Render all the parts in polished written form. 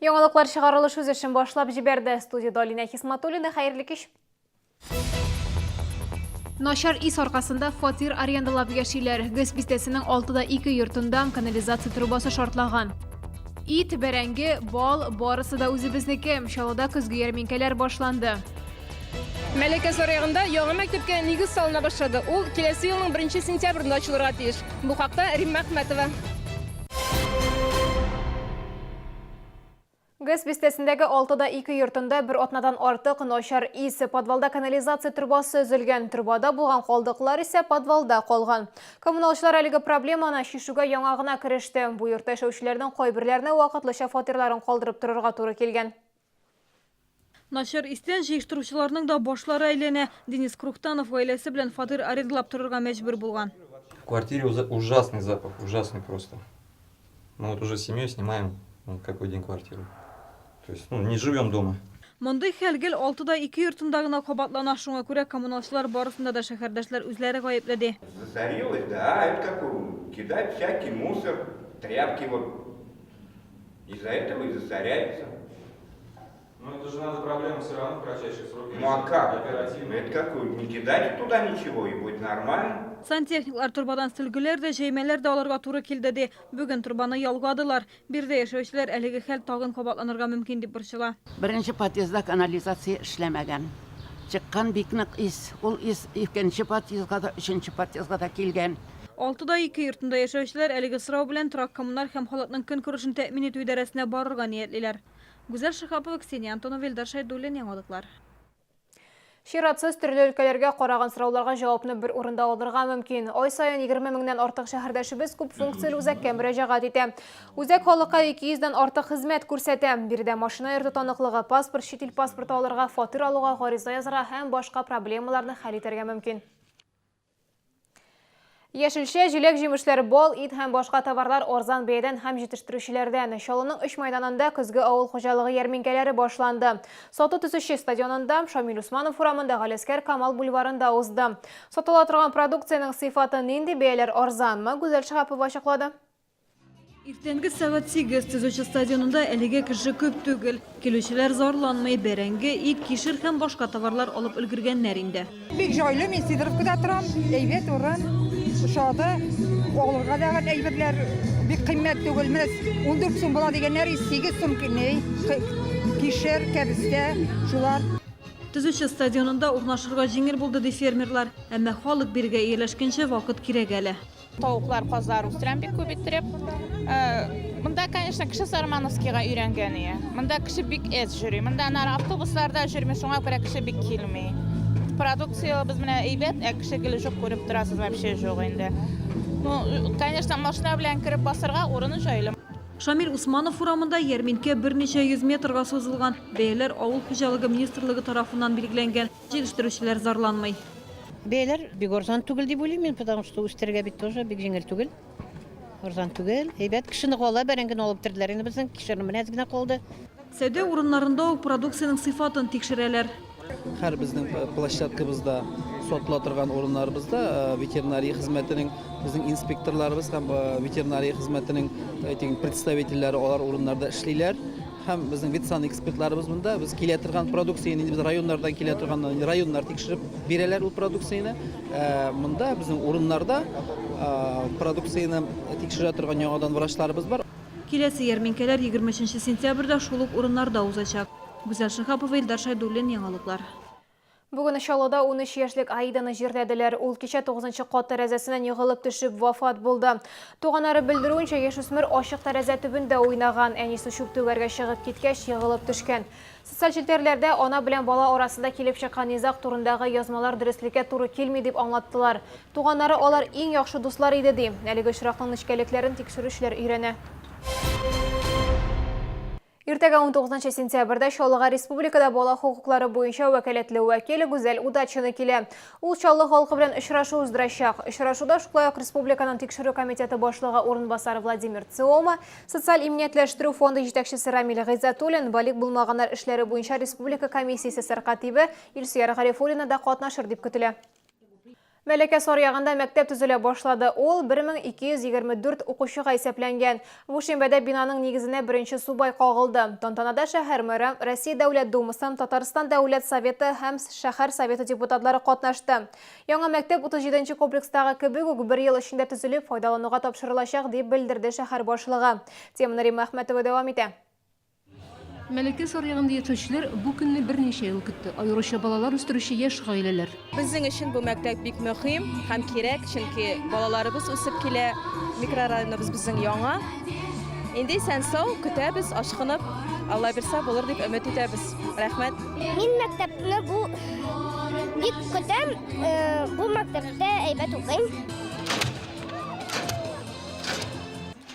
Яңалыклар чыгарылыш үз эшен башлап җибәрде. Студияда Алина Хисматуллина, хәерле кич. Начар ис аркасында фатир арендалап яшиләр. ГЭС бистәсенең 6-2 йортында канализация трубасы шартлаган. Ит, бәрәңге, бал, барысы да үзебезнеке. Чаллыда көзге ярминкәләр башланды. Мәләкә сарайында яңа мәктәпкә нигез салына башлады. Ул киләсе елның 1 сентябрендә ачылырга тиеш. Бу хакта Римма Әхмәтова. ГЭС бистәсендәге 6-2 йортында бер атнадан артык начар ис. Подвалда канализация трубасы өзелгән. Трубада булган калдыклар исә подвалда калган. Коммуналчылар әлеге проблеманы шишүгә яңа гына кереште. Бу йортта яшәүчеләрнең кайберләренә вакытлыча фатирларын калдырып торырга туры килгән. Начар истән җыештыручыларның да башлары әйләнә. Денис Крухтанов гаиләсе белән фатир арендалап торырга мәҗбүр булган. В квартире ужасный запах, ужасный просто. Мы вот уже с семьей снимаем какой день квартиру. То есть, не живем дома. Мондый хәлгел 6-2 йортында гына кабатлана, шуңа күрә коммуналчылар барысында да шәһәрдәшләр үзләре гаепләде. Засорилось, да, это как кидать всякий мусор, тряпки вот. Из-за этого и засоряется. Ну это же надо проблему все равно в кратчайшие сроки. Ну а как? Оперативно. Это какой? Не кидать туда ничего и будет нормально. Сантехниклар турбадан сөлгеләр дә, җәймәләр дә аларга туры килде ди. Бүген турбаны ялгадылар. Бирдә яшәүчеләр әлеге хәл тагын кабатланырга мөмкин дип борчыла. Беренче подъездда канализация эшләмәгән. Чыккан бик нык ис. Ул ис икенче подъездга да, өченче подъездга да килгән. 6-2 йортында яшәүчеләр әлеге сорау белән торак коммуналь һәм халыкның көнкүрешен тәэмин итү идарәсенә барырга ниятлиләр. Гүзәл Шихапова, Ксения Антонова, Илдар Шайдуллин, яңалыклар. Чиратсыз төрле өлкәләргә караган сорауларга җавапны бер урында алырга мөмкин. Ай саен 20 меңнән артык шәһәрдәшебез күп функцияле үзәккә мөрәҗәгать итә. Үзәк халыкка 200 дән артык хезмәт күрсәтә. Биредә машина йөртү таныклыгы, паспорт, чит ил паспорты алырга, фатир алуга, гариза язырга һәм башка проблемаларны хәл итәргә мөмкин. Яшелчә, җиләк җимешләре, бал, ит һәм башка товарлар арзан бәядән һәм җитештерүчеләрдән. Чаллының 3 мәйданында көзге авыл хуҗалыгы ярминкәләре башланды. Сату төзүче стадионында, Шамил Усманов урамында, Галескәр Камал бульварында узды. Сатыла торган продукциянең сыйфаты нинди, бәяләр арзанмы? Гүзәл Шихапова ачыклады. Иртәнге сәгать 8 төзүче стадионында әлеге кеше күп түгел. Килүчеләр зарланмый, бәрәңге, ит, кишер һәм башка товарлар алып өлгергәннәр инде. Бик җайлы, мен Сидоровкада торам, әйбәт урын. Ошада алырга дигән әйберләр бик кыйммәт түгел. Менә 14 сум була дигәннәр 8 сум кишер, кәбестә, шулар. Төзүче стадионында урнашырга җиңел булды ди фермерлар, әмма халык биргә ияләшкәнче вакыт кирәк әле. Тавыклар, казлар үстерәм бик күп иттереп. Монда, конечно, кеше Сармановскийга өйрәнгән ие. Монда кеше бик әз йөри. Монда автобусларда йөрми, шуңа күрә кеше бик килми. Продукция без менә әйбәт, кеше килеш күреп торасыз, вообще юк инде. Ну, конечно, машина белән кирип басырга урыны җайлы. Шамил Усманов урамында ярминкә берничә 100 метрга сузылган. Бәяләр авыл хуҗалыгы министрлыгы тарафыннан билгеләнгән. Җитештерүчеләр зарланмый. Бәяләр бик арзан түгел дип уйлыйм мин, потому что үстергә бит тоже бик җиңел түгел. Арзан түгел. Әйбәт кешене кала бәрәңген алып тордылар. Инде безнең кишерне менә генә калды. Сәүдә урыннарында ук продукциянең сыйфатын тикшерәләр. Һәр безнең площадкабызда, сатыла торган урыннарыбызда ветеринария хезмәтенең безнең инспекторларыбыз һәм ветеринария хезмәтенең представительләре алар урыннарда эшлиләр. Һәм безнең ветсан экспертларыбыз монда без килә торган продукцияны без районнардан килә торган районнар тикшереп бирәләр ул продукцияны. Монда безнең урыннарда продукцияны тикшерә торган яңадан врачларыбыз бар. Киләсе ярминкәләр 23 сентябрьдә шул ук урыннарда узачак. Гүзәл Шихапова, Илдар Шайдуллин, яңалыклар. Бүген Чаллыда 13 яшьлек Аиданы җирләделәр. Ул кичә 9-нчы кат тәрәзәсеннән егылып төшеп вафат булды. Туганнары белдерүенчә, яшүсмер ачык тәрәзә төбендә уйнаган. Әнисе чүп түгәргә чыгып киткәч, егылып төшкән. Социаль челтәрләрдә ана белән бала арасында килеп чыккан низак турындагы язмалар дөреслеккә туры килми дип аңлаттылар. Туганнары алар иң яхшы дуслар иде ди. Әлеге очракның нечкәлекләрен тикшерүчеләр өйрәнә. Иртәгә 19 сентябрьдә Чаллыга республикада бала хукуклары буенча вәкаләтле вәкил Гүзәл Удачина килә. Ул Чаллы халкы белән очрашу уздырачак. Очрашуда шулай ук республиканың тикшерү комитеты башлыгы орынбасары Владимир Циома, социаль иминиятләштерү фонды җитәкчесе Рамил Гыйзатуллин, балик булмаганнар эшләре буенча республика комиссиясе сәркатибе Илсөяр Гарифуллина да катнашыр дип көтелә. Мәләкә Саръягында мәктәп төзелә башлады. Ул 1224 укучыга исәпләнгән. Бу шимбәдә бинаның нигезенә беренче субай кагылды. Тантанада шәһәр мэры, Россия Дәүләт Думасы, Татарстан Дәүләт Советы һәм шәһәр советы депутатлары катнашты. Яңа мәктәп 37-нче комплекстагы кебек үк 1 ел эчендә төзелеп, файдалануга тапшырылачак дип белдерде шәһәр башлыгы. Теманы Рима Әхмәтова дәвам итә. Мәләкә Саръягында яшәүчеләр бу көнне берничә ел көтте. Аеруча балалар үстерүче яшь гаиләләр. Безнең өчен бу мәктәп бик мөһим һәм кирәк, чөнки балаларыбыз үсеп килә, микрорайоныбыз безнең яңа. Инде сән-сау көтәбез, ашкынып, Алла бирсә булыр дип өмет итәбез. Рәхмәт. Мин мәктәпне бик көтәм, бу мәктәптә әйбәт укыйм.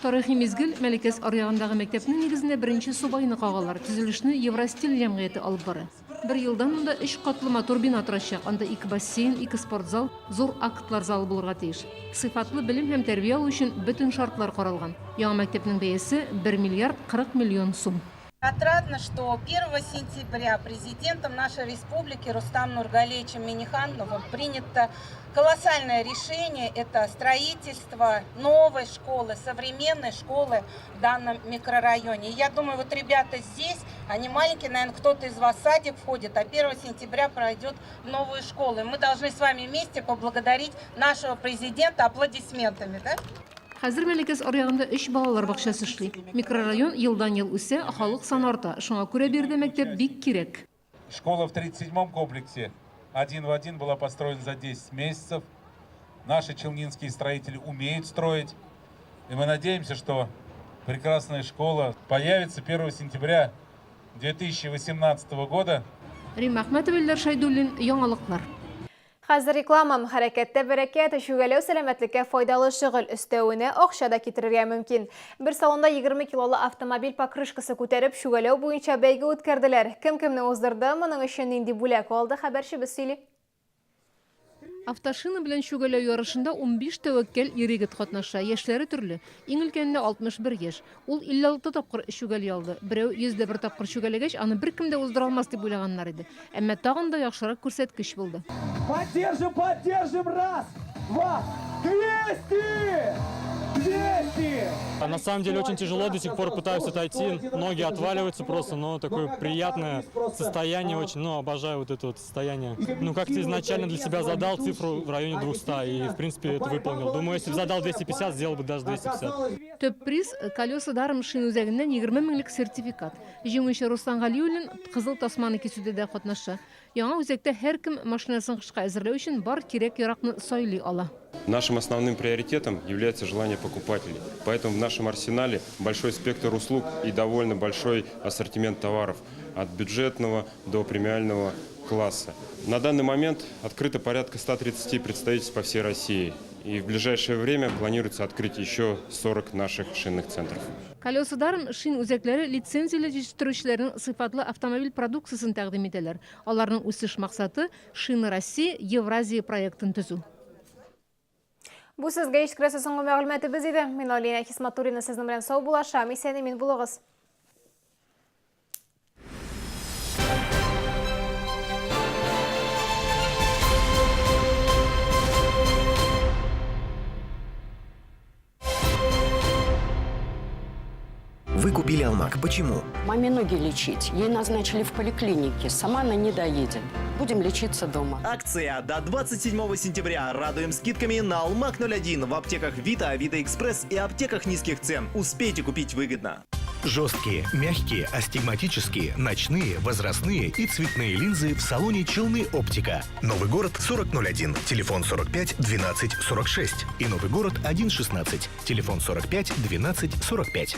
Тарихи мизгел Мәләкә Саръягындагы мәктәпнең нигезенә беренче субайны кагалар. Төзелешне Евростиль җәмгыяте алып бара. 1 елдан монда 3 катлы матур бина торачак. Анда 2 бассейн, 2 спортзал, зур актлар залы булырга тиеш. Сыйфатлы белем һәм тәрбия алу өчен бөтен шартлар каралган. Яңа мәктәпнең бәясе 1 миллиард 40 миллион сум. Отрадно, что 1 сентября президентом нашей республики Рустам Нургалиевичем Миннихановым принято колоссальное решение. Это строительство новой школы, современной школы в данном микрорайоне. Я думаю, вот ребята здесь, они маленькие, наверное, кто-то из вас в садик входит, а 1 сентября пройдет в новую школу. И мы должны с вами вместе поблагодарить нашего президента аплодисментами, да? Хәзер Мәләкә Саръягында 3 балалар бакчасы эшли. Микрорайон елдан-ел үсә, халык саны арта. Шуңа күрә бирде мәктәп бик кирәк. Школа в 37-м комплексе один в один была построена за 10 месяцев. Наши челнинские строители умеют строить. И мы надеемся, что прекрасная школа появится 1 сентября 2018 года. Рима Әхмәтова, Илдар Шайдуллин, яңалыклар. Хәзер рекламам, хәрәкәттә бәрәкәт, шүгәләү сәламәтлеккә файдалы шөгыль, өстәвенә акча да китерергә мөмкин. Бер салонда 20 килолы автомобиль покрышкасы күтәреп, шүгәләү буенча бәйге үткәрделәр. Кем-кемне уздырды, моның өчен нинди бүләк алды, хәбәрчебез сөйли. Автошина белән шүгәләү ярышында 15 тәвәккәл ир-егет катнаша. Яшьләре төрле. Иң өлкәне 61 яшь. Ул 56 тапкыр шүгәләй алды. Берәү 101 тапкыр шүгәләгәч, аны беркем дә уздыра алмас дип уйлаганнар иде. Әмма тагын да яхшырак күрсәткеч булды. Поддержим, раз, два, 200! 200! На самом деле очень тяжело, до сих пор пытаюсь отойти, ноги отваливаются просто, но такое приятное состояние очень, обожаю вот это вот состояние. Как-то изначально для себя задал цифру в районе 200 и в принципе это выполнил. Думаю, если бы задал 250, сделал бы даже 250. Төп приз колеса дарым шин үзәгеннән 20 меңлек сертификат. Җиңүче Руслан Галиуллин кызыл тасманы кисүдә дә катнаша. Яңа үзәктә һәркем машинасын кышка әзерләү өчен бар кирәк яракны сайлый ала. Нашим основным приоритетом является желание покупателей. Поэтому в нашем арсенале большой спектр услуг и довольно большой ассортимент товаров от бюджетного до премиального класса. На данный момент открыто порядка 130 представительств по всей России. И в ближайшее время планируется открыть еще 40 наших шинных центров. Колеса дарым шин үзәкләре лицензияле җитештерүчеләрнең сыйфатлы автомобиль продукциясын тәкъдим итәләр. Аларның үсеш максаты Шина Россия Евразия проектын төзү. Бу сезгә ишкерәсе соңгы мәгълүматыбыз иде. Мин Алина Хисматуллина сезнең белән сау булашам. Исән-имин булыгыз. Вы купили Алмак. Почему? Маме ноги лечить. Ей назначили в поликлинике. Сама она не доедет. Будем лечиться дома. Акция до 27 сентября. Радуем скидками на Алмак 01 в аптеках Вита, Авито Экспресс и аптеках низких цен. Успейте купить выгодно. Жесткие, мягкие, астигматические, ночные, возрастные и цветные линзы в салоне Челны Оптика. Новый город 4001, телефон 45 12 46 и Новый город 116, телефон 45 12 45.